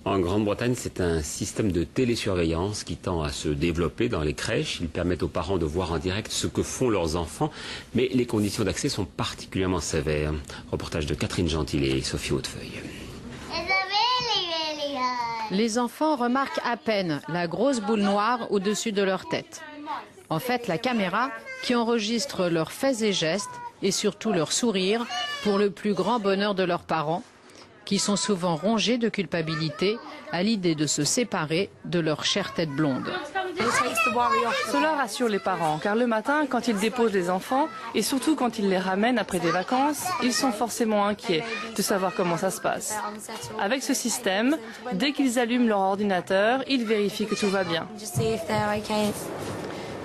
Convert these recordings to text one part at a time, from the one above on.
En Grande-Bretagne, c'est un système de télésurveillance qui tend à se développer dans les crèches. Ils permettent aux parents de voir en direct ce que font leurs enfants, mais les conditions d'accès sont particulièrement sévères. Reportage de Catherine Gentil et Sophie Hautefeuille. Les enfants remarquent à peine la grosse boule noire au-dessus de leur tête. En fait, la caméra qui enregistre leurs faits et gestes et surtout leurs sourires pour le plus grand bonheur de leurs parents, qui sont souvent rongés de culpabilité à l'idée de se séparer de leur chère tête blonde. Cela rassure les parents, car le matin, quand ils déposent les enfants, et surtout quand ils les ramènent après des vacances, ils sont forcément inquiets de savoir comment ça se passe. Avec ce système, dès qu'ils allument leur ordinateur, ils vérifient que tout va bien.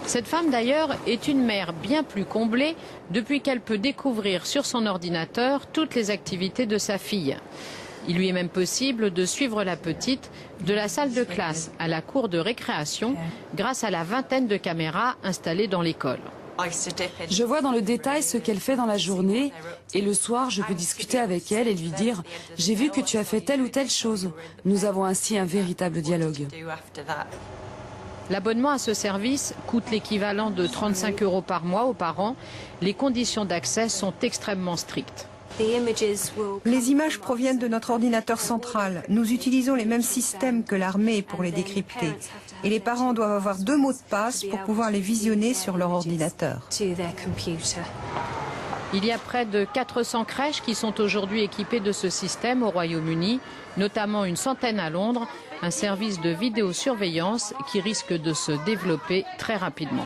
Cette femme d'ailleurs est une mère bien plus comblée depuis qu'elle peut découvrir sur son ordinateur toutes les activités de sa fille. Il lui est même possible de suivre la petite de la salle de classe à la cour de récréation grâce à la vingtaine de caméras installées dans l'école. Je vois dans le détail ce qu'elle fait dans la journée et le soir je peux discuter avec elle et lui dire « J'ai vu que tu as fait telle ou telle chose ». Nous avons ainsi un véritable dialogue. L'abonnement à ce service coûte l'équivalent de 35 € par mois aux parents. Les conditions d'accès sont extrêmement strictes. Les images proviennent de notre ordinateur central. Nous utilisons les mêmes systèmes que l'armée pour les décrypter. Et les parents doivent avoir 2 mots de passe pour pouvoir les visionner sur leur ordinateur. Il y a près de 400 crèches qui sont aujourd'hui équipées de ce système au Royaume-Uni, notamment une centaine à Londres, un service de vidéosurveillance qui risque de se développer très rapidement.